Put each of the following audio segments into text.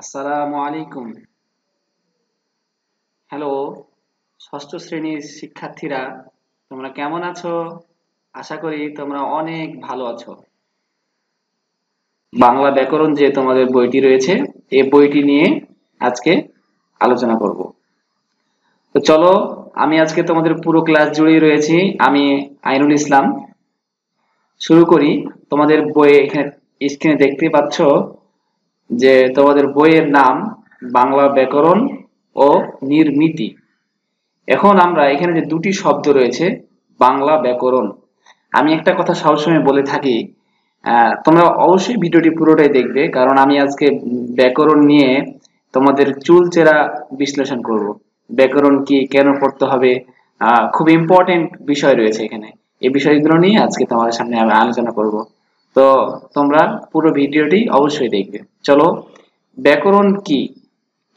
আসসালামু আলাইকুম। হ্যালো, ষষ্ঠ শ্রেণীর শিক্ষার্থীরা, তোমরা কেমন আছো? আশা করি তোমরা অনেক ভালো আছো। বাংলা ব্যাকরণ যে তোমাদের বইটি রয়েছে, এই বইটি নিয়ে আজকে আলোচনা করব। তো চলো, আমি আজকে তোমাদের পুরো ক্লাস জুড়েই রয়েছি। আমি আইনুল ইসলাম। শুরু করি। তোমাদের বইয়ে এখানে স্ক্রিনে দেখতে পাচ্ছ যে তোমাদের বইয়ের নাম বাংলা ব্যাকরণ ও নির্মিতি। এখন আমরা এখানে যে দুটি শব্দ রয়েছে, বাংলা ব্যাকরণ, আমি একটা কথা সবসময় বলে থাকি, তোমরা অবশ্যই ভিডিওটি পুরোটাই দেখবে, কারণ আমি আজকে ব্যাকরণ নিয়ে তোমাদের চুলচেরা বিশ্লেষণ করব। ব্যাকরণ কি, কেন পড়তে হবে, খুব ইম্পর্টেন্ট বিষয় রয়েছে এখানে। এই বিষয়গুলো নিয়ে আজকে তোমাদের সামনে আমি আলোচনা করব। তো তোমরা পুরো ভিডিওটি অবশ্যই দেখবে। চলো, ব্যাকরণ কি,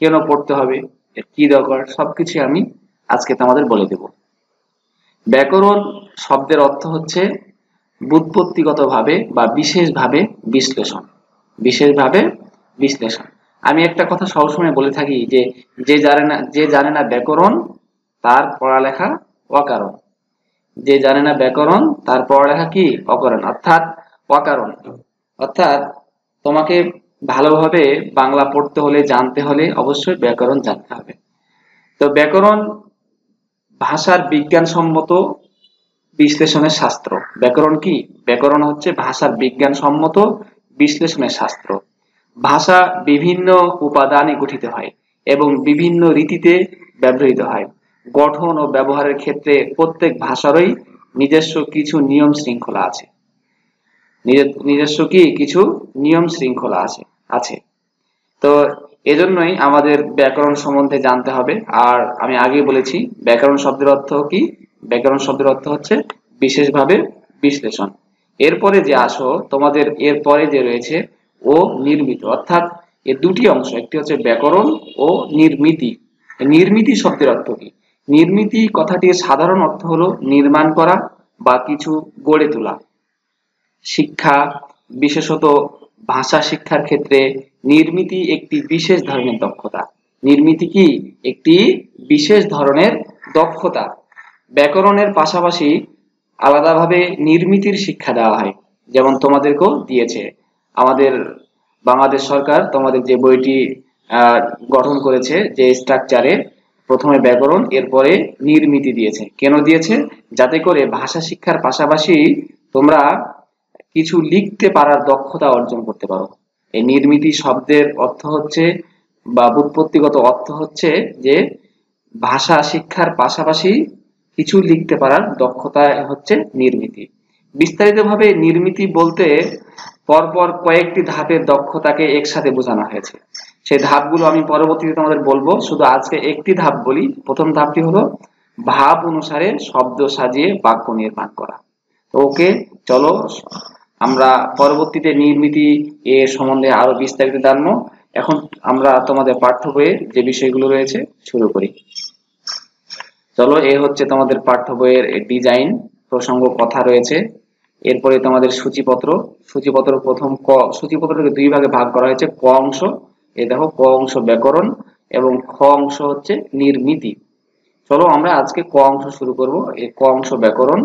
কেন পড়তে হবে, এর কি দরকার, সবকিছু আমি আজকে তোমাদের বলে দেব। ব্যাকরণ শব্দের অর্থ হচ্ছে ব্যুৎপত্তিগতভাবে বা বিশেষভাবে বিশ্লেষণ। বিশেষভাবে বিশ্লেষণ। আমি একটা কথা সবসময় বলে থাকি যে যে জানে না ব্যাকরণ তার পড়ালেখা অকারণ। যে জানে না ব্যাকরণ তার পড়ালেখা কি অকারণ, অর্থাৎ অকারণ। অর্থাৎ তোমাকে ভালোভাবে বাংলা পড়তে হলে, জানতে হলে অবশ্যই ব্যাকরণ জানতে হবে। তো ব্যাকরণ ভাষার বিজ্ঞানসম্মত বিশ্লেষণের শাস্ত্র। ব্যাকরণ কি? ব্যাকরণ হচ্ছে ভাষার বিজ্ঞানসম্মত বিশ্লেষণের শাস্ত্র। ভাষা বিভিন্ন উপাদানে গঠিত হয় এবং বিভিন্ন রীতিতে ব্যবহৃত হয়। গঠন ও ব্যবহারের ক্ষেত্রে প্রত্যেক ভাষারই নিজস্ব কিছু নিয়ম শৃঙ্খলা আছে। নিজস্ব কি কিছু নিয়ম শৃঙ্খলা আছে আছে তো এজন্যই আমাদের ব্যাকরণ সম্বন্ধে জানতে হবে। আর আমি আগেই বলেছি, ব্যাকরণ শব্দের অর্থ কি? ব্যাকরণ শব্দের অর্থ হচ্ছে বিশেষভাবে বিশ্লেষণ। এরপরে যে আসো, তোমাদের এরপরে যে রয়েছে ও নির্মিত, অর্থাৎ এর দুটি অংশ, একটি হচ্ছে ব্যাকরণ ও নির্মিতি। নির্মিতি শব্দের অর্থ কি? নির্মিতি কথাটির সাধারণ অর্থ হলো নির্মাণ করা বা কিছু গড়ে তোলা। শিক্ষা, বিশেষত ভাষা শিক্ষার ক্ষেত্রে নির্মিতি একটি বিশেষ ধরনের দক্ষতা। নির্মিতি কি? একটি বিশেষ ধরনের দক্ষতা। ব্যাকরণের পাশাপাশি আলাদাভাবে নির্মিতির শিক্ষা দেওয়া হয়, যেমন তোমাদেরকেও দিয়েছে আমাদের বাংলাদেশ সরকার। তোমাদের যে বইটি আহ, গঠন করেছে, যে স্ট্রাকচারে প্রথমে ব্যাকরণ, এরপরে নির্মিতি দিয়েছে। কেন দিয়েছে? যাতে করে ভাষা শিক্ষার পাশাপাশি তোমরা কিছু লিখতে পারার দক্ষতা অর্জন করতে পারো। এই নির্মিতি শব্দের অর্থ হচ্ছে বা ব্যুৎপত্তিগত অর্থ হচ্ছে যে ভাষা শিক্ষার পাশাপাশি কিছু লিখতে পারার দক্ষতা হচ্ছে নির্মিতি। বিস্তারিতভাবে নির্মিতি বলতে পরপর কয়েকটি ধাপের দক্ষতাকে একসাথে বোঝানো হয়েছে। সেই ধাপগুলো আমি পরবর্তীতে তোমাদের বলবো, শুধু আজকে একটি ধাপ বলি। প্রথম ধাপটি হলো ভাব অনুসারে শব্দ সাজিয়ে বাক্য নির্মাণ করা। তো ওকে, চলো আমরা পরবর্তীতে নির্মিতি এর সম্বন্ধে আরো বিস্তারিত জানবো। এখন আমরা তোমাদের পাঠ্য বইয়ে যে বিষয়গুলো রয়েছে শুরু করি। চলো, এ হচ্ছে তোমাদের পাঠ্য বইয়ের ডিজাইন, প্রসঙ্গ, কথা রয়েছে। এরপরে তোমাদের সূচিপত্র। সূচিপত্র প্রথম সূচিপত্রকে দুই ভাগে ভাগ করা হয়েছে। ক অংশ, এই দেখো, ক অংশ ব্যাকরণ এবং খ অংশ হচ্ছে নির্মিতি। চলো আমরা আজকে ক অংশ শুরু করব। এই ক অংশ ব্যাকরণ।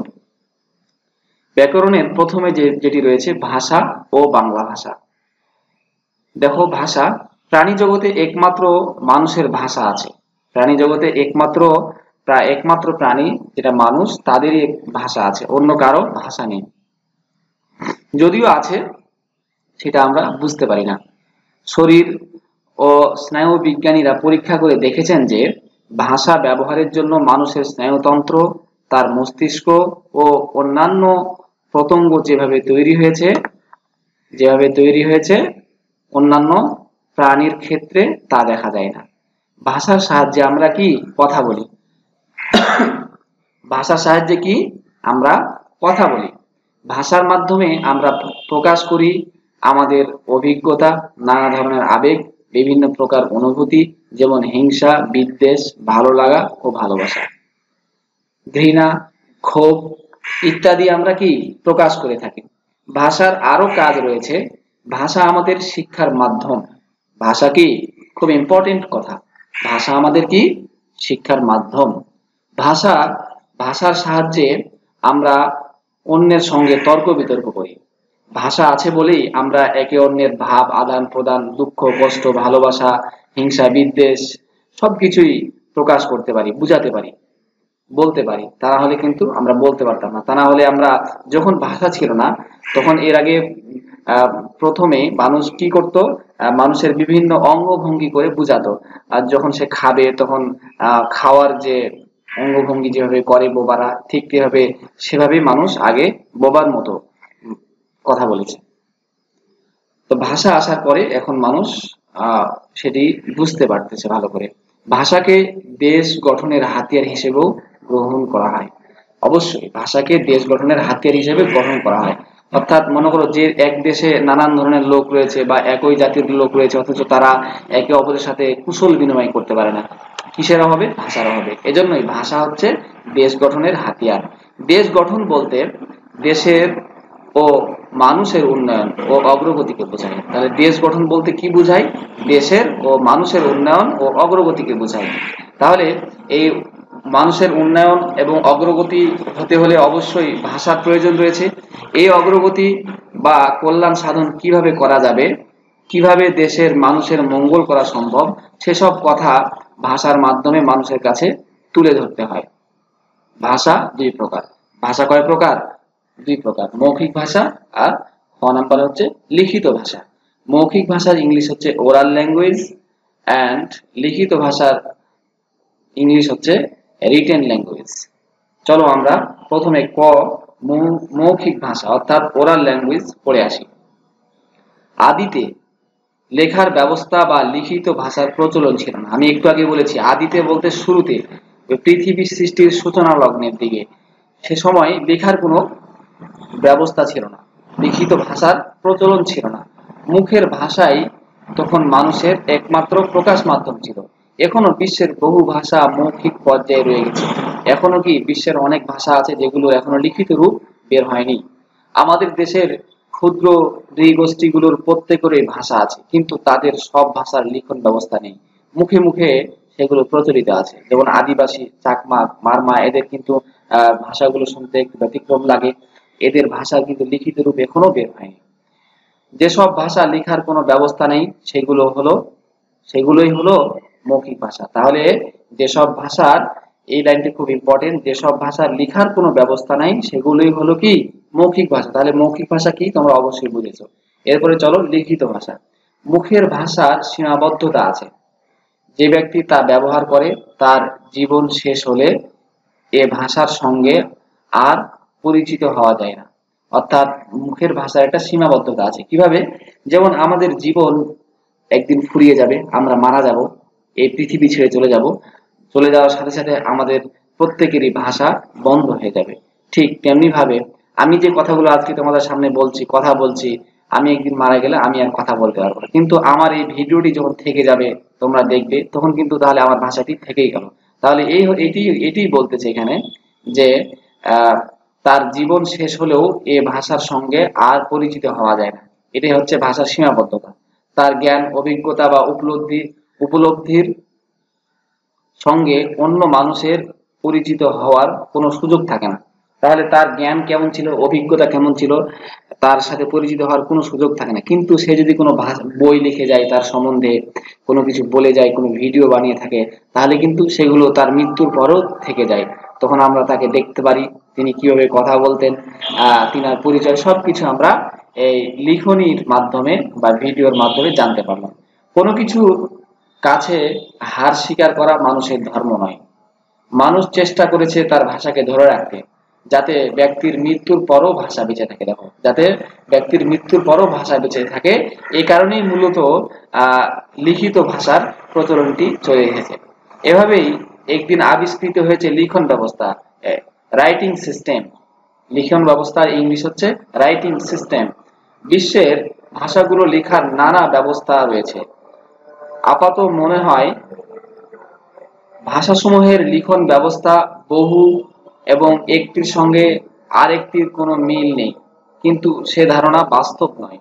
ব্যাকরণের প্রথমে যেটি রয়েছে ভাষা ও বাংলা ভাষা। দেখো, ভাষা, প্রাণী জগতে একমাত্র মানুষের ভাষা আছে। প্রাণী জগতে একমাত্র প্রাণী যেটা মানুষ, তাদেরই ভাষা আছে, অন্য কারো ভাষা নেই। যদিও আছে, সেটা আমরা বুঝতে পারি না। শরীর ও স্নায়ু বিজ্ঞানীরা পরীক্ষা করে দেখেছেন যে ভাষা ব্যবহারের জন্য মানুষের স্নায়ুতন্ত্র, তার মস্তিষ্ক ও অন্যান্য প্রত্যঙ্গ যেভাবে তৈরি হয়েছে অন্যান্য প্রাণীর ক্ষেত্রে তা দেখা যায় না। ভাষার সাহায্যে আমরা কি কথা বলি। ভাষার সাহায্যে কি আমরা কথা বলি। ভাষার মাধ্যমে আমরা প্রকাশ করি আমাদের অভিজ্ঞতা, নানা ধরনের আবেগ, বিভিন্ন প্রকার অনুভূতি, যেমন হিংসা, বিদ্বেষ, ভালো লাগা ও ভালোবাসা, ঘৃণা, ক্ষোভ ইত্যাদি আমরা কি প্রকাশ করে থাকি। ভাষার আরো কাজ রয়েছে। ভাষা আমাদের শিক্ষার মাধ্যম। ভাষা কি খুব ইম্পর্টেন্ট কথা। ভাষা আমাদের কি? শিক্ষার মাধ্যম। ভাষা ভাষার সাহায্যে আমরা অন্যের সঙ্গে তর্ক বিতর্ক করি। ভাষা আছে বলেই আমরা একে অন্যের ভাব আদান প্রদান, দুঃখ কষ্ট, ভালোবাসা, হিংসা বিদ্বেষ সবকিছুই প্রকাশ করতে পারি, বুঝাতে পারি, বলতে পারি। তা না হলে কিন্তু আমরা বলতে পারতাম না। তা না হলে আমরা, যখন ভাষা ছিল না তখন এর আগে আহ, প্রথমে মানুষ কি করত? মানুষের বিভিন্ন অঙ্গভঙ্গি করে বুঝাতো। আর যখন সে খাবে তখন খাওয়ার যে অঙ্গভঙ্গি যেভাবে করে বোবারা, ঠিক সেভাবেই মানুষ আগে বোবার মতো কথা বলেছে। তো ভাষা আসার পরে এখন মানুষ আহ সেটি বুঝতে পারতেছে ভালো করে। ভাষাকে দেশ গঠনের হাতিয়ার হিসেবেও গ্রহণ করা হয়। অবশ্যই ভাষাকে দেশ গঠনের হাতিয়ার হিসেবে গ্রহণ করা হয়। অর্থাৎ মনে করো যে এক দেশে নানান ধরনের লোক রয়েছে বা একই জাতির লোক রয়েছে, অথচ তারা একে অপরের সাথে কুশল বিনিময় করতে পারে না। কিসের অভাবে? ভাষার অভাবে। এজন্যই ভাষা হচ্ছে দেশ গঠনের হাতিয়ার। দেশ গঠন বলতে দেশের ও মানুষের উন্নয়ন ও অগ্রগতিকে বোঝায়। তাহলে দেশ গঠন বলতে কি বোঝায়? দেশের ও মানুষের উন্নয়ন ও অগ্রগতিকে বোঝায়। তাহলে এই মানুষের উন্নয়ন এবং অগ্রগতি হতে হলে অবশ্যই ভাষার প্রয়োজন রয়েছে। এই অগ্রগতি বা কল্যাণ সাধন কিভাবে করা যাবে, কিভাবে দেশের মানুষের মঙ্গল করা সম্ভব, সেসব কথা ভাষার মাধ্যমে মানুষের কাছে তুলে ধরতে হয়। ভাষা দুই প্রকার। ভাষা কয় প্রকার? দুই প্রকার, মৌখিক ভাষা আর নাম্বার হচ্ছে লিখিত ভাষা। মৌখিক ভাষার ইংলিশ হচ্ছে ওরাল ল্যাঙ্গুয়েজ অ্যান্ড লিখিত ভাষার ইংলিশ হচ্ছে রিটেন ল্যাঙ্গুয়েজ। চলো আমরা প্রথমে মৌখিক ভাষা অর্থাৎ ওরাল ল্যাঙ্গুয়েজ পড়ে আসি। আদিতে লেখার ব্যবস্থা বা লিখিত ভাষার প্রচলন ছিল না। আমি একটু আগে বলেছি আদিতে বলতে শুরুতে, পৃথিবী সৃষ্টির সূচনা লগ্নের দিকে, সে সময় লেখার কোনো ব্যবস্থা ছিল না, লিখিত ভাষার প্রচলন ছিল না। মুখের ভাষাই তখন মানুষের একমাত্র প্রকাশ মাধ্যম ছিল। এখনো বিশ্বের বহু ভাষা মৌখিক পর্যায়ে রয়ে গেছে। এখনো কি বিশ্বের অনেক ভাষা আছে যেগুলো এখনো লিখিত রূপ বের হয়নি। আমাদের দেশের ক্ষুদ্র নৃগোষ্ঠীগুলোর প্রত্যেকেরই ভাষা আছে, কিন্তু তাদের সব ভাষার লিখন ব্যবস্থা নেই। মুখে মুখে সেগুলো প্রচলিত আছে। যেমন আদিবাসী, চাকমা, মারমা, এদের কিন্তু ভাষাগুলো শুনতে একটু ব্যতিক্রম লাগে। এদের ভাষা কিন্তু লিখিত রূপ এখনো বের হয়নি। যেসব ভাষা লেখার কোনো ব্যবস্থা নেই সেগুলোই হলো মৌখিক ভাষা। তাহলে যেসব ভাষার, এই লাইনটি খুব ইম্পর্টেন্ট, যেসব ভাষার লেখার কোনো ব্যবস্থা নাই সেগুলোই হলো কি? মৌখিক ভাষা। তাহলে মৌখিক ভাষা কি তোমরা অবশ্যই বুঝেছো। এরপরে চলো লিখিত ভাষা। মুখের ভাষার সীমাবদ্ধতা আছে। যে ব্যক্তি তা ব্যবহার করে তার জীবন শেষ হলে এ ভাষার সঙ্গে আর পরিচিত হওয়া যায় না। অর্থাৎ মুখের ভাষার একটা সীমাবদ্ধতা আছে। কিভাবে? যেমন আমাদের জীবন একদিন ফুরিয়ে যাবে, আমরা মারা যাব, এই পৃথিবী ছেড়ে চলে যাব। চলে যাওয়ার সাথে সাথে আমাদের প্রত্যেকেরই ভাষা বন্ধ হয়ে যাবে। ঠিক তেমনি ভাবে আমি যে কথাগুলো আজকে তোমাদের সামনে কথা বলছি, আমি একদিন মারা গেলে আমি আর কথা বলতে পারবো না, কিন্তু আমার এই ভিডিওটি যখন থেকে যাবে, তোমরা দেখবে, তখন কিন্তু তাহলে আমার ভাষাটি থেকেই গেল। তাহলে এটি বলতেছে এখানে যে আহ তার জীবন শেষ হলেও এ ভাষার সঙ্গে আর পরিচিত হওয়া যায় না। এটাই হচ্ছে ভাষার সীমাবদ্ধতা। তার জ্ঞান, অভিজ্ঞতা বা উপলব্ধির সঙ্গে অন্য মানুষের পরিচিত হওয়ার কোনো সুযোগ থাকে না। তাহলে তার জ্ঞান কেমন ছিল, অভিজ্ঞতা কেমন ছিল, তার সাথে পরিচিত হওয়ার কোনো সুযোগ থাকে না। কিন্তু সে যদি কোনো বই লিখে যায়, তার সম্বন্ধে কোনো কিছু বলে যায়, কোনো ভিডিও বানিয়ে থাকে, তাহলে কিন্তু সেগুলো তার মৃত্যুর পরও থেকে যায়। তখন আমরা তাকে দেখতে পারি, তিনি কিভাবে কথা বলতেন, তিনার পরিচয় সবকিছু আমরা এই লিখনির মাধ্যমে বা ভিডিওর মাধ্যমে জানতে পারলাম। কোনো কিছু কাছে হার স্বীকার করা মানুষের ধর্ম নয়। মানুষ চেষ্টা করেছে তার ভাষাকে ধরে রাখতে, যাতে ব্যক্তির মৃত্যুর পরও ভাষা বেঁচে থাকে। দেখো, যাতে ব্যক্তির মৃত্যুর পরও ভাষা বেঁচে থাকে, এই কারণেই মূলত লিখিত ভাষার প্রচলনটি চলে এসেছে। এভাবেই একদিন আবিষ্কৃত হয়েছে লিখন ব্যবস্থা, রাইটিং সিস্টেম। লিখন ব্যবস্থার ইংলিশ হচ্ছে রাইটিং সিস্টেম। বিশ্বের ভাষাগুলো লেখার নানা ব্যবস্থা রয়েছে। আপাত মনে হয় ভাষাসমূহের লিখন ব্যবস্থা বহু এবং একটির সঙ্গে আরেকটির কোনো মিল নেই, কিন্তু সে ধারণা বাস্তব নয়।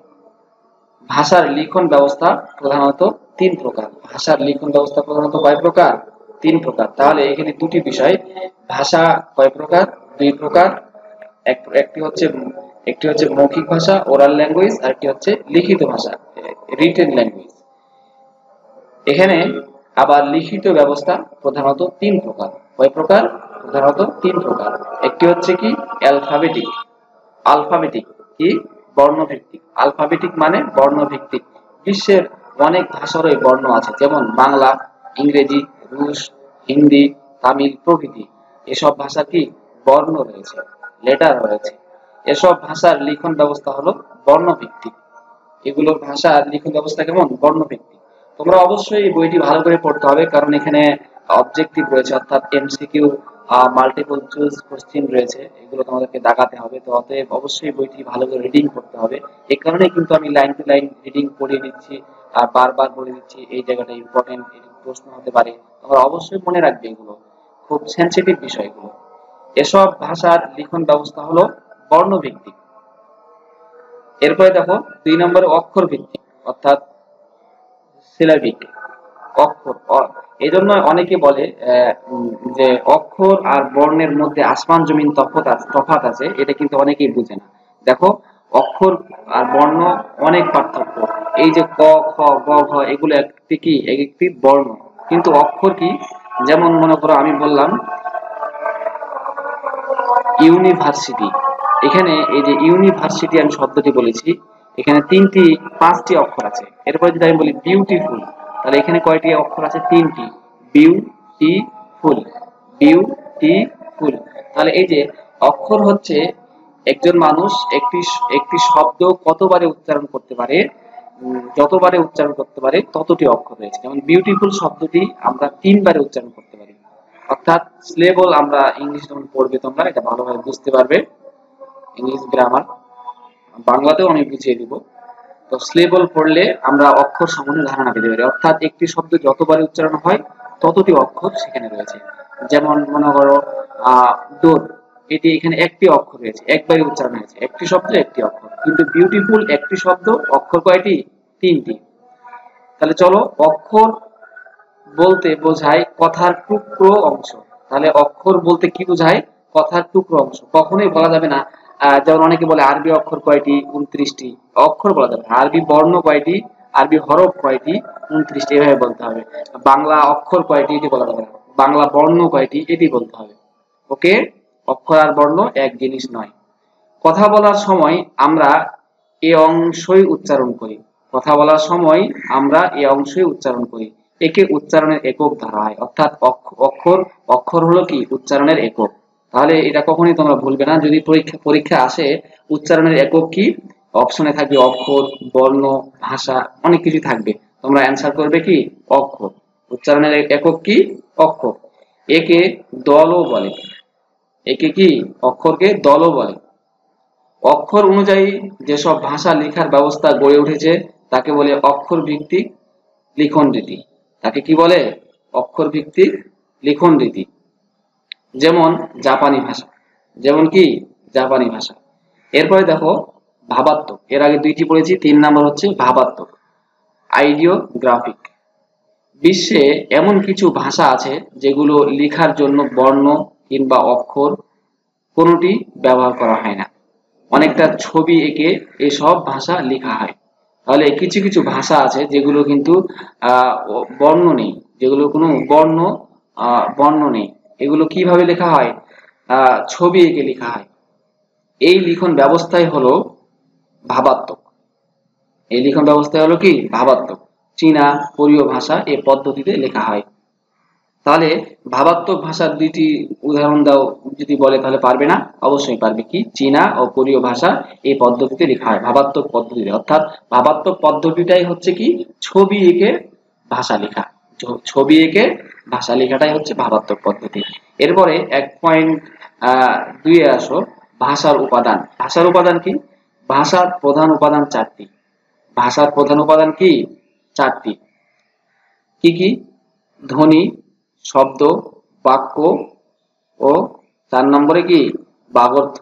ভাষার লিখন ব্যবস্থা প্রধানত তিন প্রকার। ভাষার লিখন ব্যবস্থা প্রধানত কয় প্রকার? তিন প্রকার। তাহলে এখানে দুটি বিষয়, ভাষা কয় প্রকার? দুই প্রকার। একটি হচ্ছে মৌখিক ভাষা ওরাল ল্যাঙ্গুয়েজ, আর একটি হচ্ছে লিখিত ভাষা রিটেন ল্যাঙ্গুয়েজ। এখানে আবার লিখিত ব্যবস্থা প্রধানত তিন প্রকার। কয় প্রকার? প্রধানত তিন প্রকার। একটি হচ্ছে কি অ্যালফাবেটিক। আলফাবেটিক কি? বর্ণভিত্তিক। আলফাবেটিক মানে বর্ণভিত্তিক। বিশ্বের অনেক ভাষারই বর্ণ আছে, যেমন বাংলা, ইংরেজি, রুশ, হিন্দি, তামিল প্রভৃতি। এসব ভাষার কি বর্ণ রয়েছে, লেটার রয়েছে। এসব ভাষার লিখন ব্যবস্থা হলো বর্ণভিত্তিক। এগুলোর ভাষার লিখন ব্যবস্থা কেমন? বর্ণভিত্তিক। তোমরা অবশ্যই এই বইটি ভালো করে পড়তে হবে, কারণ এখানে অবজেক্টিভ রয়েছে, অর্থাৎ এমসিকিউ, মাল্টিপল চুজ কোশ্চেন রয়েছে, এগুলো তোমাদেরকে দাগাতে হবে। তো অতএব অবশ্যই বইটি ভালো করে রিডিং করতে হবে। এই কারণেই কিন্তু আমি লাইন টু লাইন রিডিং পড়িয়ে দিচ্ছি আর বারবার বলে দিচ্ছি এই জায়গাটা ইম্পর্টেন্ট, প্রশ্ন হতে পারে। তোমরা অবশ্যই মনে রাখবে, এগুলো খুব সেনসিটিভ বিষয়গুলো। এসব ভাষার লিখন ব্যবস্থা হলো বর্ণভিত্তিক। এরপরে দেখো 2 নম্বরে অক্ষর ভিত্তিক, অর্থাৎ সিলাবিক। অক্ষর এই জন্য অনেকে বলে যে অক্ষর আর বর্ণের মধ্যে আসমান জমিন তফাৎ আছে, এটা কিন্তু অনেকেই বুঝে না। দেখো, অক্ষর আর বর্ণ অনেক পার্থক্য। এই যে ক, খ, গ, ঘ, এগুলো একটি কি? একটি বর্ণ। কিন্তু অক্ষর কি? যেমন মনে করো আমি বললাম ইউনিভার্সিটি। এখানে এই যে ইউনিভার্সিটি আমি শব্দটি বলেছি, এখানে পাঁচটি অক্ষর আছে। এরপর যদি আমি বলি বিউটিফুল, তাহলে এখানে কয়টি অক্ষর আছে? তিনটি। Beautiful, beautiful. তাহলে এই যে অক্ষর হচ্ছে একজন মানুষ একটি একটি শব্দ কতবারে উচ্চারণ করতে পারে, যতবারে উচ্চারণ করতে পারে ততটি অক্ষর রয়েছে। যেমন বিউটিফুল শব্দটি আমরা 3 বারে উচ্চারণ করতে পারি। অর্থাৎ সিলেবল আমরা ইংলিশ যখন পড়বে তোমরা এটা ভালোভাবে বুঝতে পারবে, ইংলিশ গ্রামার বাংলাতেও আমি বুঝিয়ে দিব। তো সিলেবল পড়লে আমরা অক্ষর সম্বন্ধে ধারণা পেতে পারি। অর্থাৎ একটি শব্দ যতবারে উচ্চারণ হয় ততটি অক্ষর সেখানে রয়েছে। যেমন মনে করো ডোর, এটি এখানে একটি অক্ষর রয়েছে, একবারে উচ্চারণ হয়েছে, একটি শব্দ একটি অক্ষর। কিন্তু বিউটিফুল একটি শব্দ, অক্ষর কয়টি? 3টি। তাহলে চলো, অক্ষর বলতে বোঝায় কথার টুকরো অংশ। তাহলে অক্ষর বলতে কি বোঝায়? কথার টুকরো অংশ। কখনোই বলা যাবে না যেমন অনেকে বলে আরবি অক্ষর কয়টি? 29টি। অক্ষর বলা যাবে না। আরবি বর্ণ কয়টি? আরবি হরফ কয়টি? 29টি। এভাবে বলতে হবে। বাংলা অক্ষর কয়টি? এটি বলা যাবে না। বাংলা বর্ণ কয়টি? এটি বলতে হবে। ওকে? অক্ষর আর বর্ণ এক জিনিস নয়। কথা বলার সময় আমরা এ অংশই উচ্চারণ করি। কথা বলার সময় আমরা এ অংশই উচ্চারণ করি। একে উচ্চারণের একক ধরা হয়। অর্থাৎ অক্ষর অক্ষর হলো কি? উচ্চারণের একক। তাহলে এটা কখনোই তোমরা ভুলবে না। যদি পরীক্ষা আসে উচ্চারণের একক কি, অপশনে থাকবে অক্ষর, বর্ণ, ভাষা, অনেক কিছু থাকবে। তোমরা অ্যান্সার করবে কি? অক্ষর। উচ্চারণের একক কি? অক্ষর। একে দলও বলে। একে কি? অক্ষরকে দলও বলে। অক্ষর অনুযায়ী যেসব ভাষা লেখার ব্যবস্থা গড়ে উঠেছে তাকে বলে অক্ষর ভিত্তিক লিখন রীতি। তাকে কি বলে? অক্ষর ভিত্তিক লিখন রীতি। যেমন জাপানি ভাষা। যেমন কি? জাপানি ভাষা। এরপরে দেখো ভাবাত্মক। এর আগে 2টি পড়েছি, 3 নম্বর হচ্ছে ভাবাত্মক, আইডিওগ্রাফিক। বিশ্বে এমন কিছু ভাষা আছে যেগুলো লেখার জন্য বর্ণ কিংবা অক্ষর কোনোটি ব্যবহার করা হয় না। অনেকটা ছবি এঁকে এসব ভাষা লেখা হয়। তাহলে কিছু কিছু ভাষা আছে যেগুলো কিন্তু বর্ণ নেই, যেগুলো কোনো বর্ণ নেই। এগুলো কিভাবে লেখা হয়? ছবি এঁকে লেখা হয়। এই লিখন ব্যবস্থাই হলো ভাবাত্মক। এই লিখন ব্যবস্থায় হলো কি? ভাবাত্মক। চীনা, কোরীয় ভাষা এই পদ্ধতিতে লেখা হয়। তাহলে ভাবাত্মক ভাষার 2টি উদাহরণ দাও যদি বলে, তাহলে পারবে না? অবশ্যই পারবে। কি? চীনা ও কোরীয় ভাষা এই পদ্ধতিতে লেখা হয়, ভাবাত্মক পদ্ধতিতে। অর্থাৎ ভাবাত্মক পদ্ধতিটাই হচ্ছে কি? ছবি এঁকে ভাষা লেখা। ছবি এঁকে ভাষা লেখাটাই হচ্ছে ভাবাত্মক পদ্ধতি। এরপরে 1.2 এ আসো, ভাষার উপাদান। ভাষার উপাদান কি? ভাষার প্রধান উপাদান 4টি। ভাষার প্রধান উপাদান কি? 4টি। কি কি? ধ্বনি, শব্দ, বাক্য ও 4 নম্বরে কি? বাগর্থ।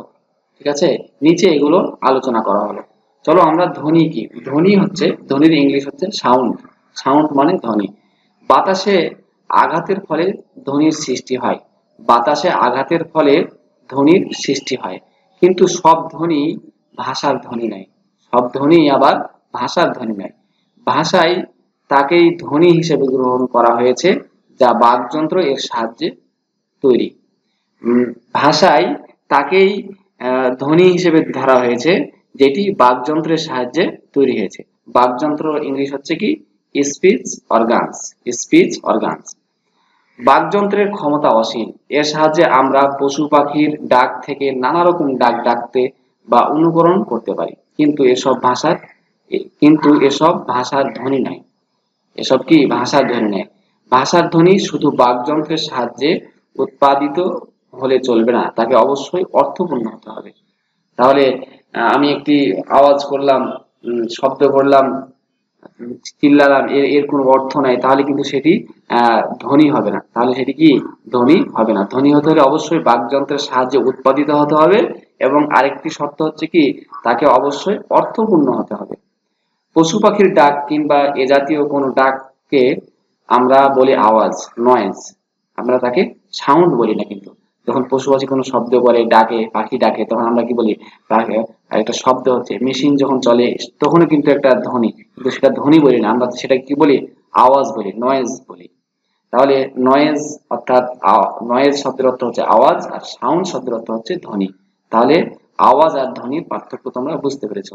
ঠিক আছে? নিচে এগুলো আলোচনা করা হলো। চলো আমরা ধ্বনি কি? ধ্বনি হচ্ছে, ধ্বনির ইংলিশ হচ্ছে সাউন্ড। সাউন্ড মানে ধ্বনি। বাতাসে আঘাতের ফলে ধ্বনির সৃষ্টি হয়। বাতাসে আঘাতের ফলে ধ্বনির সৃষ্টি হয়, কিন্তু সব ধ্বনি ভাষার ধ্বনি নয়। সব ধ্বনি আবার ভাষার ধ্বনি নয়। ভাষায় তাকেই ধ্বনি হিসেবে গ্রহণ করা হয়েছে, যা বাকযন্ত্র এর সাহায্যে তৈরি। ভাষায় তাকেই ধ্বনি হিসেবে ধরা হয়েছে, যেটি বাকযন্ত্রের সাহায্যে তৈরি হয়েছে। বাকযন্ত্র ইংলিশ হচ্ছে কি স্পিচ অর্গানস। Speech organs. বাকযন্ত্রের ক্ষমতা অসীম। এর সাহায্যে আমরা পশু পাখির ডাক থেকে নানা রকম ডাক ডাকতে বা অনুকরণ করতে পারি, কিন্তু এসব ভাষার ধ্বনি নয়। এসব কি ভাষার ধ্বনি নয়। ভাষার ধ্বনি শুধু বাকযন্ত্রের সাহায্যে উৎপাদিত হলে চলবে না, তাকে অবশ্যই অর্থপূর্ণ হতে হবে। তাহলে আমি একটি আওয়াজ করলাম, শব্দ করলাম, চিল্লালাম, এর এর কোনো অর্থ নাই, তাহলে কিন্তু সেটি ধ্বনি হবে না। তাহলে সেটি কি ধ্বনি হবে না। ধ্বনি হতে হলে অবশ্যই বাকযন্ত্রের সাহায্যে উৎপাদিত হতে হবে, এবং আরেকটি শর্ত হচ্ছে কি তাকে অবশ্যই অর্থপূর্ণ হতে হবে। পশু পাখির ডাক কিংবা এ জাতীয় কোনো ডাককে আমরা বলি আওয়াজ, নয়েজ। আমরা তাকে সাউন্ড বলি না। কিন্তু যখন পশু পাখি কোনো শব্দ করে, ডাকে, পাখি ডাকে, তখন আমরা কি বলি, একটা শব্দ হচ্ছে। মেশিন যখন চলে তখনও কিন্তু একটা ধ্বনি, কিন্তু সেটা ধ্বনি বলি না, আমরা সেটা কি বলি, আওয়াজ বলি, নয়েজ বলি। তাহলে নয়েজ অর্থাৎ নয়েজ শব্দের অর্থ হচ্ছে আওয়াজ, আর সাউন্ড শব্দের অর্থ হচ্ছে ধ্বনি। তাহলে আওয়াজ আর ধ্বনির পার্থক্য তোমরা বুঝতে পেরেছো,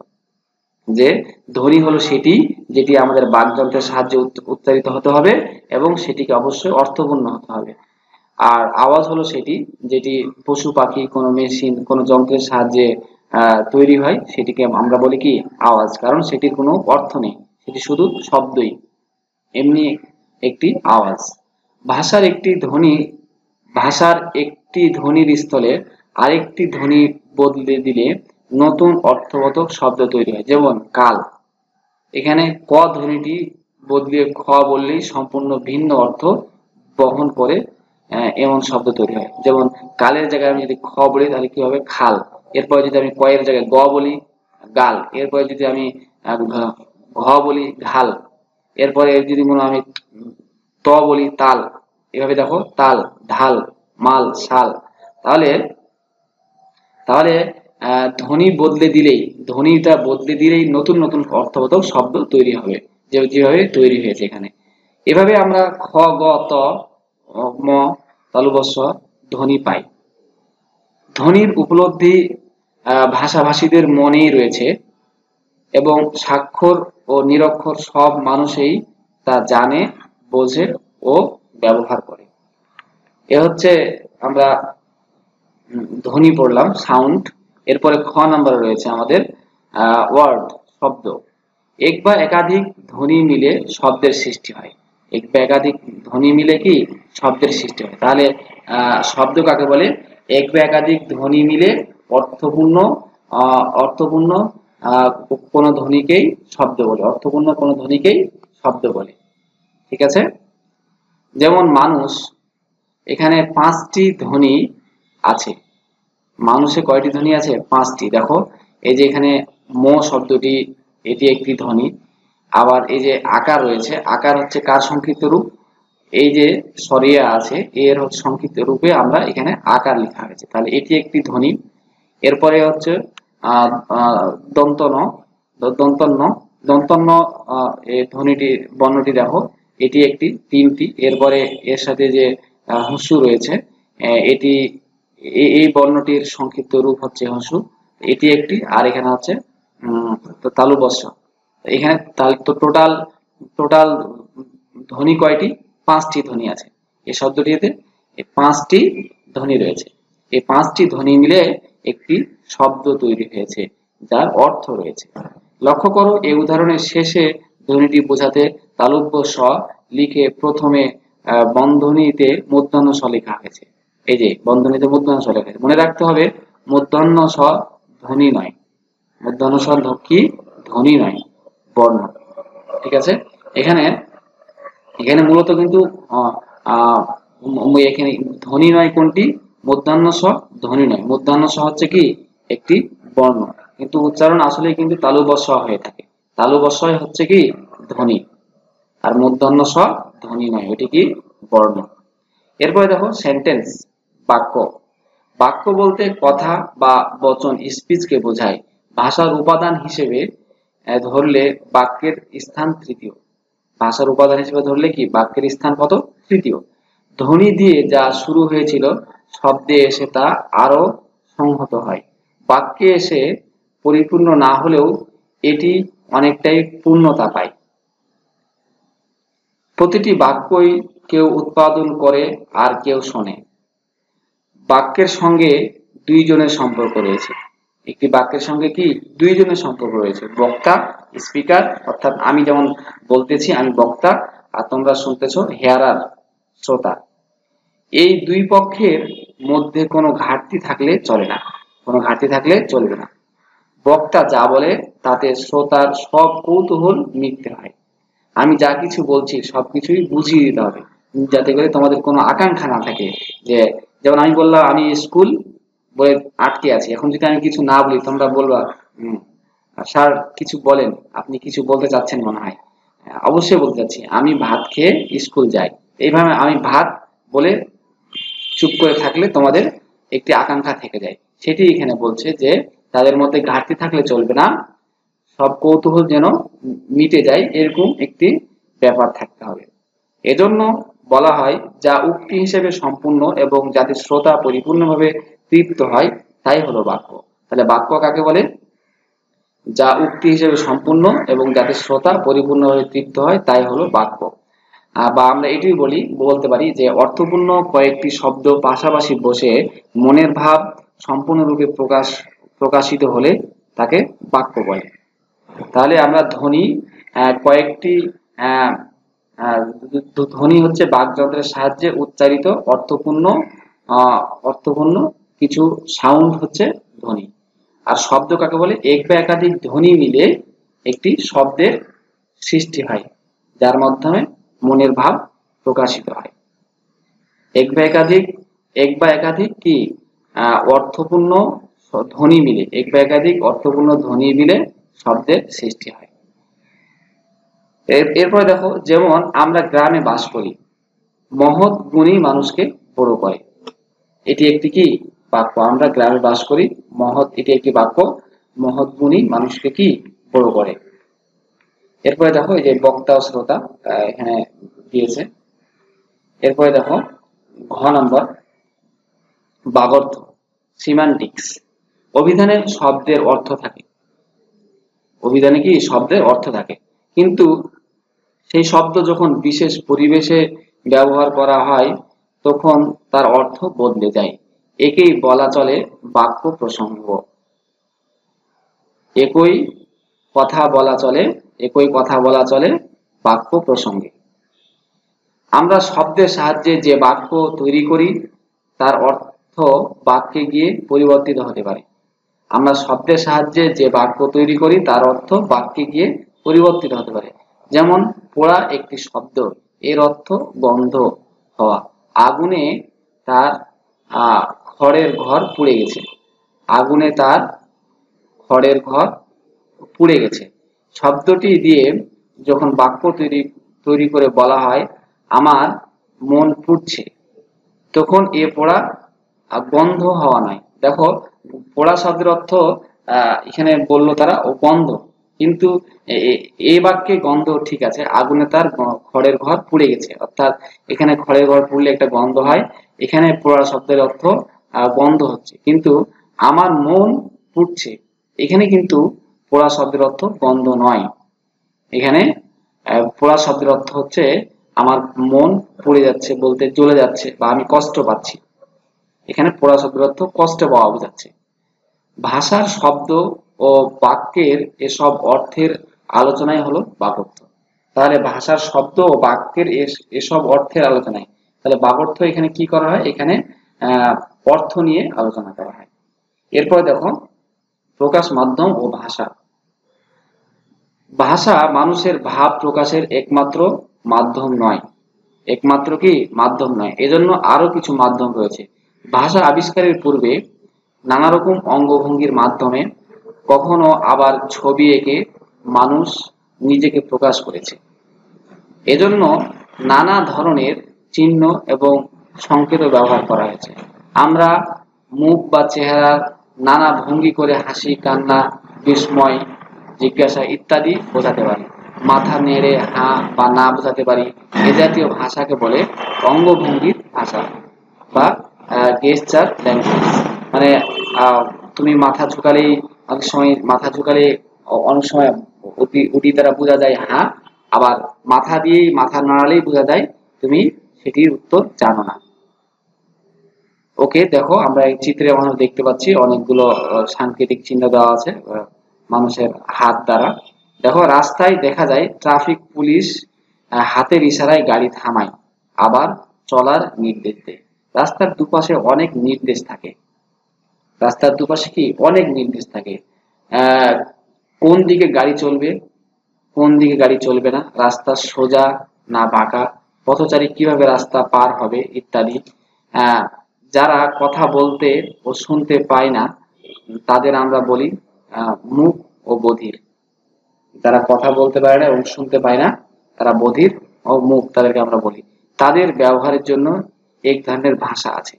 যে ধ্বনি হলো সেটি যেটি আমাদের বাকযন্ত্রের সাহায্যে উচ্চারিত হতে হবে, এবং সেটিকে অবশ্যই অর্থপূর্ণ হতে হবে। আর আওয়াজ হলো সেটি যেটি পশু পাখি, কোনো মেশিন, কোনো যন্ত্রের সাহায্যে তৈরি হয়, সেটিকে আমরা বলি কি আওয়াজ, কারণ সেটির কোনো অর্থ নেই, সেটি শুধু শব্দই, এমনি একটি আওয়াজ। ভাষার একটি ধ্বনি ভাষার একটি ধ্বনির স্থলে আরেকটি ধ্বনি বদলে দিলে নতুন অর্থবোধক শব্দ তৈরি হয়। যেমন কাল, এখানে ক ধ্বনিটি বদলিয়ে খ বললেই সম্পূর্ণ ভিন্ন অর্থ বহন করে এমন শব্দ তৈরি হয়। যেমন কালের জায়গায় আমি যদি খ বলি তাহলে কি হবে, খাল। এরপরে যদি আমি কয়ের জায়গায় গ বলি, গাল। এরপরে যদি আমি ঘ বলি, ঘাল। এরপরে যদি মনে আমি ত বলি, তাল। এভাবে দেখো, তাল, ঢাল, মাল, শাল। তাহলে তাহলে ধ্বনিটা বদলে দিলেই নতুন নতুন অর্থবোধক শব্দ তৈরি হবে, যেভাবে তৈরি হয়েছে এখানে। এভাবে আমরা খ, গ, ত, ম, তালব্য শ ধ্বনি পাই। ধ্বনির উপলব্ধি ভাষাভাষীদের মনেই রয়েছে, এবং স্বাক্ষর ও নিরক্ষর সব মানুষই তা জানে, বোঝে ও ব্যবহার করে। এ হচ্ছে আমরা ধ্বনি পড়লাম, সাউন্ড। এরপরে খ নাম্বারে রয়েছে আমাদের ওয়ার্ড, শব্দ। এক বা একাধিক ধ্বনি মিলে শব্দের সৃষ্টি হয়। এক বা একাধিক ধ্বনি মিলে কি শব্দের সৃষ্টি হয়। তাহলে শব্দ কাকে বলে, এক বা একাধিক ধ্বনি মিলে অর্থপূর্ণ অর্থপূর্ণ কোনো ধ্বনিকেই শব্দ বলে। অর্থপূর্ণ কোনো ধ্বনিকেই শব্দ বলে। ঠিক আছে। যেমন মানুষ, এখানে 5টি ধ্বনি আছে। মানুষে কয়টি ধ্বনি আছে, 5টি। দেখো, এই যে এখানে ম শব্দটি, এটি একটি ধ্বনি। আবার এই যে আকার রয়েছে, আকার হচ্ছে কার সংক্ষিপ্ত রূপ, এই যে সরিয়া আছে এর হচ্ছে সংক্ষিপ্ত রূপে আমরা এখানে আকার লেখা হয়েছে, তাহলে এটি একটি ধ্বনি। এরপরে হচ্ছে দন্তন, দন্তন্য, দন্তন্য এই ধ্বনিটি, বর্ণটি দেখো, এটি একটি, 3টি। এরপরে এর সাথে যে হস্যু রয়েছে, এটি, এই বর্ণটির সংক্ষিপ্ত রূপ হচ্ছে হস্যু, এটি একটি। আর এখানে হচ্ছে তালব্য শ। এখানে তো টোটাল টোটাল ধ্বনি কয়টি, 5টি ধ্বনি আছে এই শব্দটিতে। এই 5টি ধ্বনি রয়েছে। এই 5টি ধ্বনি মিলে একটি শব্দ তৈরি হয়েছে, যার অর্থ রয়েছে। লক্ষ্য করো, এই উদাহরণের শেষে ধ্বনিটি বোঝাতে তালব্য শ লিখে প্রথমে বন্ধনীতে মূর্ধন্য ষ লেখা হয়েছে। এই যে বন্ধনীতে মূর্ধন্য ষ লেখা হয়েছে, মনে রাখতে হবে মূর্ধন্য ষ ধ্বনি নয়। মূর্ধন্য ষ কি ধ্বনি নয়, বর্ণ। ঠিক আছে। এখানে এখানে মূলত কিন্তু এখানে ধ্বনি নয় কোনটি, মূর্ধন্য ষ ধ্বনি নয়। মূর্ধন্য ষ হচ্ছে কি একটি বর্ণ, কিন্তু উচ্চারণ আসলে কিন্তু তালব্য শ হয়ে থাকে। তালব্য শ হচ্ছে কি ধ্বনি। আর মূর্ধন্য স ধ্বনি নয়, ওটি কি বর্ণ। এরপরে দেখো সেন্টেন্স, বাক্য। বাক্য বলতে কথা বা বচন, স্পিচকে বোঝায়। ভাষার উপাদান হিসেবে ধরলে বাক্যের স্থান তৃতীয়। ভাষার উপাদান হিসেবে ধরলে কি বাক্যের স্থান কত? তৃতীয়। ধ্বনি দিয়ে যা শুরু হয়েছিল শব্দে এসে তা আরো সংহত হয়। বাক্যে এসে পরিপূর্ণ না হলেও এটি অনেকটাই পূর্ণতা পায়। প্রতিটি বাক্যই কেউ উৎপাদন করে আর কেউ শোনে। বাক্যের সঙ্গে দুইজনের সম্পর্ক রয়েছে। একটি বাক্যের সঙ্গে কি দুইজনের সম্পর্ক রয়েছে, বক্তা, স্পিকার, অর্থাৎ আমি যেমন বলতেছি আমি বক্তা, আর তোমরা শুনতেছো হেয়ারার, শ্রোতা। এই দুই পক্ষের মধ্যে কোনো ঘাটতি থাকলে চলে না, কোনো ঘাটতি থাকলে চলবে না। বক্তা যা বলে তাতে শ্রোতার সব কৌতূহল মিটতে হয়। আমি যা কিছু বলছি সবকিছুই বুঝিয়ে দিতে হবে, যাতে করে তোমাদের কোনো আকাঙ্ক্ষা না থাকে যে, যেমন আমি বললাম আমি স্কুল বলে আটকে আছি, এখন যদি আমি কিছু না বলি তোমরা বলবা স্যার কিছু বলেন, আপনি কিছু বলতে চাচ্ছেন মনে হয়। অবশ্যই বলতে চাচ্ছি, আমি ভাত খেয়ে স্কুল যাই। এইভাবে আমি ভাত বলে চুপ করে থাকলে তোমাদের একটি আকাঙ্ক্ষা থেকে যায়। সেটি এখানে বলছে যে তাদের মধ্যে ঘাটতি থাকলে চলবে না, সব কৌতূহল যেন মিটে যায়, এরকম একটি ব্যাপার থাকতে হবে। এজন্য বলা হয় যা উক্তি হিসেবে সম্পূর্ণ এবং যাতে শ্রোতা পরিপূর্ণভাবে তৃপ্ত হয় তাই হলো বাক্য। তাহলে বাক্য কাকে বলে? যা উক্তি হিসেবে সম্পূর্ণ এবং যাতে শ্রোতা পরিপূর্ণভাবে তৃপ্ত হয় তাই হলো বাক্য। বা আমরা এটাই বলতে পারি যে অর্থপূর্ণ কয়েকটি শব্দ পাশাপাশি বসে মনের ভাব সম্পূর্ণরূপে প্রকাশিত হলে তাকে বাক্য বলে। তাহলে আমরা ধ্বনি কয়েকটি আহ, আহ, ধ্বনি হচ্ছে বাকযন্ত্রের সাহায্যে উচ্চারিত অর্থপূর্ণ কিছু সাউন্ড হচ্ছে ধ্বনি। আর শব্দ কাকে বলে? এক বা একাধিক ধ্বনি মিলে একটি শব্দের সৃষ্টি হয়, যার মাধ্যমে মনের ভাব প্রকাশিত হয়। এক বা একাধিক কি অর্থপূর্ণ ধ্বনি মিলে, এক বা একাধিক অর্থপূর্ণ ধ্বনি মিলে শব্দের সৃষ্টি হয়। এরপরে দেখো, যেমন আমরা গ্রামে বাস করি, মহৎ গুণই মানুষকে বড় করে। এটি একটি কি বাক্য, আমরা গ্রামে বাস করি, মহৎ, এটি একটি বাক্য, মহৎ গুণই মানুষকে কি বড় করে। এরপরে দেখো এই যে বক্তা ও শ্রোতা এখানে দিয়েছে। এরপরে দেখো ঘ নম্বর, বাগর্থ, সিমান্টিক্স। অভিধানে শব্দের অর্থ থাকে, অভিধানে কি শব্দের অর্থ থাকে, কিন্তু সেই শব্দ যখন বিশেষ পরিবেশে ব্যবহার করা হয় তখন তার অর্থ বদলে যায়। একেই বলা চলে বাক্য প্রসঙ্গ। একই একই কথা বলা চলে বাক্য প্রসঙ্গে। আমরা শব্দের সাহায্যে যে বাক্য তৈরি করি তার অর্থ বাক্যে গিয়ে পরিবর্তিত হতে পারে। আমরা শব্দের সাহায্যে যে বাক্য তৈরি করি তার অর্থ বাক্যে গিয়ে পরিবর্তিত হতে পারে। যেমন পোড়া একটি শব্দ, এর অর্থ গন্ধ হওয়া। আগুনে তার খড়ের ঘর পুড়ে গেছে, আগুনে তার খড়ের ঘর পুড়ে গেছে। শব্দটি দিয়ে যখন বাক্য তৈরি করে বলা হয় আমার মন পুড়ছে, তখন এ পোড়া গন্ধ হওয়া নয়। দেখো পোড়া শব্দের অর্থ এখানে বললো তারা ও গন্ধ, কিন্তু এই বাক্যে গন্ধ ঠিক আছে, আগুনে তার খড়ের ঘর পুড়ে গেছে, অর্থাৎ এখানে খড়ের ঘর পুড়লে একটা গন্ধ হয়, এখানে পোড়া শব্দের অর্থ গন্ধ হচ্ছে, কিন্তু আমার মন পুড়ছে, এখানে কিন্তু পোড়া শব্দের অর্থ গন্ধ নয়। এখানে পোড়া শব্দের অর্থ হচ্ছে আমার মন পুড়ে যাচ্ছে, বলতে জ্বলে যাচ্ছে, বা আমি কষ্ট পাচ্ছি। এখানে পোড়া শব্দের অর্থ কষ্ট পাওয়া বোঝাচ্ছে। ভাষার শব্দ ও বাক্যের এসব অর্থের আলোচনাই হলো বাগর্থ। তাহলে ভাষার শব্দ ও বাক্যের এসব অর্থের আলোচনায়, তাহলে বাগর্থ এখানে কি করা হয়? এখানে অর্থ নিয়ে আলোচনা করা হয়। এরপরে দেখো প্রকাশ মাধ্যম ও ভাষা। ভাষা মানুষের ভাব প্রকাশের একমাত্র মাধ্যম নয়, একমাত্র কি মাধ্যম নয়, এজন্য আরো কিছু মাধ্যম রয়েছে। ভাষা আবিষ্কারের পূর্বে নানা রকম অঙ্গভঙ্গির মাধ্যমে, কখনো আবার ছবি এঁকে মানুষ নিজেকে প্রকাশ করেছে। এজন্য নানা ধরনের চিহ্ন এবং সংকেত ব্যবহার করা হয়েছে। আমরা মুখ বা চেহারার নানা ভঙ্গি করে হাসি, কান্না, বিস্ময়, জিজ্ঞাসা ইত্যাদি বোঝাতে পারি। মাথা নেড়ে হা বা না বোঝাতে পারি। এ জাতীয় ভাষাকে বলে অঙ্গভঙ্গির ভাষা বা গেস্টার ল্যাঙ্গুয়েজ। মানে তুমি মাথা ঝুঁকালেই, অনেক সময় মাথা ঝুঁকালে অনেক সময় উটি দ্বারা বোঝা যায় হা, আবার মাথা দিয়েই, মাথা নাড়ালেই বোঝা যায় তুমি সেটির উত্তর জানো না। ওকে, দেখো আমরা এই চিত্রে আমরা দেখতে পাচ্ছি অনেকগুলো সাংকেতিক চিহ্ন দেওয়া আছে মানুষের হাত দ্বারা। দেখো রাস্তায় দেখা যায় ট্রাফিক পুলিশ হাতের ইশারায় গাড়ি থামায়, আবার চলার নির্দেশ দেয়। রাস্তার দুপাশে অনেক নির্দেশ থাকে। রাস্তার দুপাশে কি অনেক নির্দেশ থাকে। আহ কোন দিকে গাড়ি চলবে, কোন দিকে গাড়ি চলবে না, রাস্তা সোজা না বাঁকা, পথচারী কিভাবে রাস্তা পার হবে ইত্যাদি। আহ যারা কথা বলতে ও শুনতে পায় না তাদের আমরা বলি মূক ও বধির। যারা কথা বলতে পারে না এবং শুনতে পায় না তারা বধির ও মূক, তাদেরকে আমরা বলি। তাদের ব্যবহারের জন্য এক ধরনের ভাষা আছে।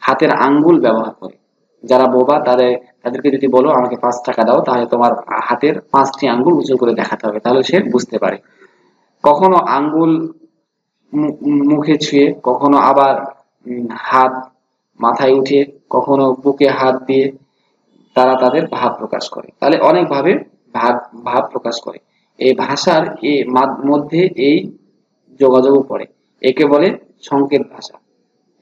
হাতের আঙ্গুল ব্যবহার করে। যারা বোবা তাদেরকে যদি বলো আমাকে 5 টাকা দাও, তাহলে তোমার হাতের 5টি আঙ্গুল উঁচু করে দেখাতে হবে, তাহলে সে বুঝতে পারে। কখনো আঙ্গুল মুখে ছুঁয়ে, কখনো আবার হাত মাথায় উঠিয়ে, কখনো বুকে হাত দিয়ে তারা তাদের ভাব প্রকাশ করে। তাহলে অনেক ভাবে ভাব ভাব প্রকাশ করে। এই ভাষার মধ্যে এই যোগাযোগ পড়ে। একে বলে সংকেত ভাষা।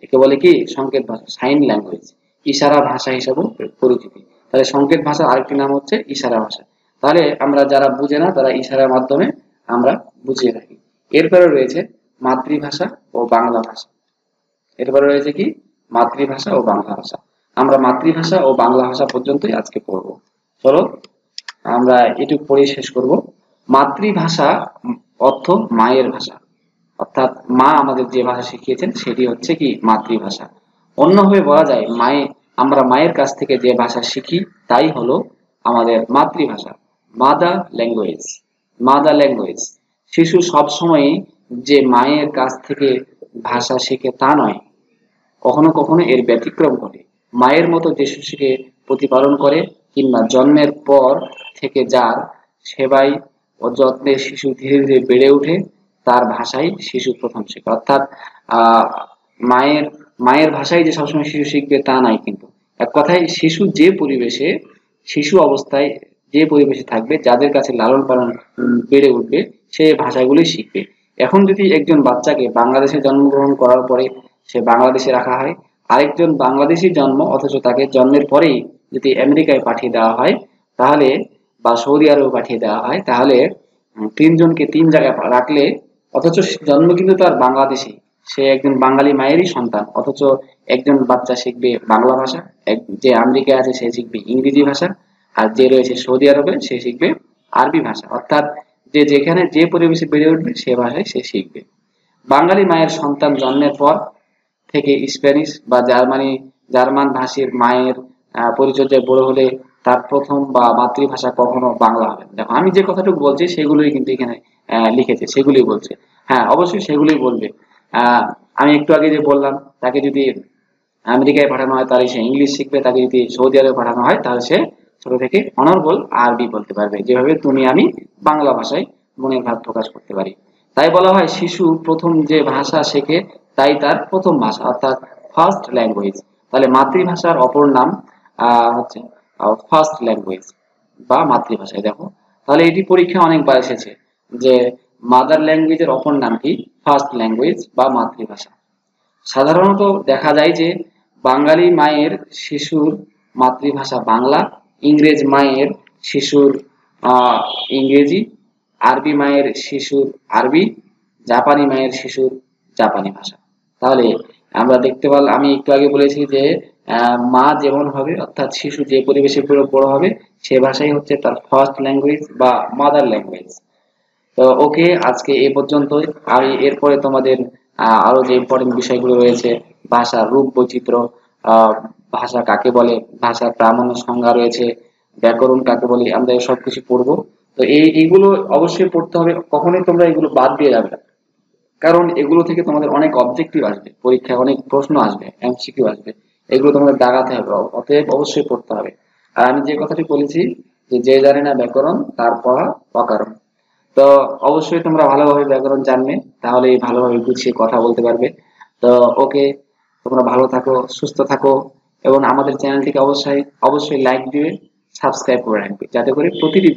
একে বলে কি সংকেত ভাষা, সাইন ল্যাঙ্গুয়েজ, ইশারা ভাষা হিসাবেও পরিচিতি। তাহলে সংকেত ভাষার আরেকটি নাম হচ্ছে ইশারা ভাষা। তাহলে আমরা যারা বুঝে না তারা ইশারার মাধ্যমে আমরা বুঝিয়ে থাকি। এরপরে রয়েছে মাতৃভাষা ও বাংলা ভাষা। এরপরে রয়েছে কি মাতৃভাষা ও বাংলা ভাষা। আমরা মাতৃভাষা ও বাংলা ভাষা পর্যন্তই আজকে পড়ব। চলো আমরা এটুকু পড়ে শেষ করব। মাতৃভাষা অর্থ মায়ের ভাষা, অর্থাৎ মা আমাদের যে ভাষা শিখিয়েছেন সেটি হচ্ছে কি মাতৃভাষা। অন্যভাবে বলা যায় আমরা মায়ের কাছ থেকে যে ভাষা শিখি তাই হলো আমাদের মাতৃভাষা, মাদার ল্যাঙ্গুয়েজ। Mother language. শিশু সবসময়ই যে মায়ের কাছ থেকে ভাষা শেখে তা নয়, কখনো কখনো এর ব্যতিক্রম ঘটে। মায়ের মতো যে শিশুকে প্রতিপালন করে কিংবা জন্মের পর থেকে যার সেবায় ও যত্নে শিশু ধীরে ধীরে বেড়ে ওঠে, তার ভাষাই শিশু প্রথম শেখে। অর্থাৎ আহ মায়ের মায়ের ভাষাই যে সবসময় শিশু শিখবে তা নাই, কিন্তু এক কথায় শিশু যে পরিবেশে, শিশু অবস্থায় যে পরিবেশে থাকবে, যাদের কাছে লালন পালন বেড়ে উঠবে, সে ভাষাগুলি শিখবে। এখন যদি একজন বাচ্চাকে বাংলাদেশে জন্মগ্রহণ করার পরে সে বাংলাদেশে রাখা হয়, আরেকজন বাংলাদেশি জন্ম অথচ তাকে জন্মের পরেই যদি আমেরিকায় পাঠিয়ে দেওয়া হয় তাহলে, বা সৌদি আরবে পাঠিয়ে দেওয়া হয়, তাহলে তিনজনকে তিন জায়গায় রাখলে, অথচ জন্ম কিন্তু তার বাংলাদেশি, সে একজন বাঙালি মায়েরই সন্তান, অথচ একজন বাচ্চা শিখবে বাংলা ভাষা, যে আমেরিকায় আছে সে শিখবে ইংরেজি ভাষা, আর যে রয়েছে সৌদি আরবে সে শিখবে আরবি ভাষা। অর্থাৎ যে যেখানে যে পরিবেশে বেড়ে উঠবে সে ভাষায় সে শিখবে। বাঙালি মায়ের সন্তান জন্মের পর থেকে স্প্যানিশ বা জার্মান ভাষীর মায়ের পরিচর্যায় বড় হলে তার প্রথম বা মাতৃভাষা কখনো বাংলা হবে না। দেখো আমি যে কথাটুকু বলছি সেগুলোই কিন্তু এখানে লিখেছে, সেগুলোই বলছে। হ্যাঁ অবশ্যই সেগুলোই বলবে। আমি একটু আগে যে বললাম, তাকে যদি আমেরিকায় পাঠানো হয় তাহলে সে ইংলিশ শিখবে, তাকে যদি সৌদি আরবে পাঠানো হয় তাহলে সে ছোট থেকে অনর্গল আরবি বলতে পারবে, যেভাবে তুমি আমি বাংলা ভাষায় মনের ভাব প্রকাশ করতে পারি। তাই বলা হয় শিশু প্রথম যে ভাষা শেখে তাই তার প্রথম ভাষা, অর্থাৎ ফার্স্ট ল্যাঙ্গুয়েজ। তাহলে মাতৃভাষার অপর নাম হচ্ছে ফার্স্ট ল্যাঙ্গুয়েজ বা মাতৃভাষায়। দেখো তাহলে এটি পরীক্ষা অনেকবার এসেছে যে মাদার ল্যাঙ্গুয়েজের অপর নাম কি, ফার্স্ট ল্যাঙ্গুয়েজ বা মাতৃভাষা। সাধারণত দেখা যায় যে বাঙালি মায়ের শিশুর মাতৃভাষা বাংলা, ইংরেজ মায়ের শিশুর ইংরেজি, আরবি মায়ের শিশুর আরবি, জাপানি মায়ের শিশুর জাপানি ভাষা। তাহলে আমরা দেখতে পারলাম, আমি একটু আগে বলেছি যে মা যেমন হবে, অর্থাৎ শিশু যে পরিবেশে বড় হবে সে ভাষাই হচ্ছে তার ফার্স্ট ল্যাঙ্গুয়েজ বা মাদার ল্যাঙ্গুয়েজ। তো ওকে, আজকে এ পর্যন্তই। আমি এরপরে তোমাদের আরো যে ইম্পর্টেন্ট বিষয়গুলো রয়েছে, ভাষার রূপ বৈচিত্র্য, ভাষা কাকে বলে, ভাষার প্রামাণ্য সংজ্ঞা রয়েছে, ব্যাকরণ কাকে বলে, আমরা সবকিছু পড়বো। তো এইগুলো অবশ্যই পড়তে হবে, কখনোই তোমরা এগুলো বাদ দিয়ে যাবে না। কারণ এগুলো থেকে তোমাদের অনেক অবজেক্টিভ আসবে, পরীক্ষায় অনেক প্রশ্ন আসবে, এমসিকিউ আসবে, এগুলো তোমাদের দাগাতে হবে, অতএব অবশ্যই পড়তে হবে। আর আমি যে কথাটি বলেছি যে যে জানে না ব্যাকরণ তার পড়া অকারণ। তো অবশ্যই তোমরা ভালোভাবে ব্যাকরণ জানবে, তাহলে ভালোভাবে গুছিয়ে কথা বলতে পারবে। তো ওকে, তোমরা ভালো থাকো, সুস্থ থাকো, এবং আমাদের চ্যানেলটিকে অবশ্যই অবশ্যই লাইক দিবে, সাবস্ক্রাইব করে রাখবে, যাতে করে প্রতিটি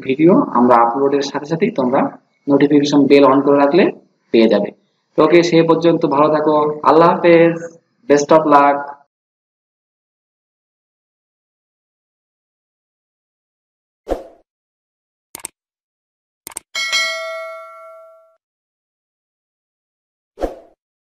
ভিডিও আমরা আপলোডের সাথে সাথেই তোমরা নোটিফিকেশন বেল অন করে রাখলে পেয়ে যাবে। তো ওকে, সে পর্যন্ত ভালো থাকো। আল্লাহ হাফেজ। Best of luck.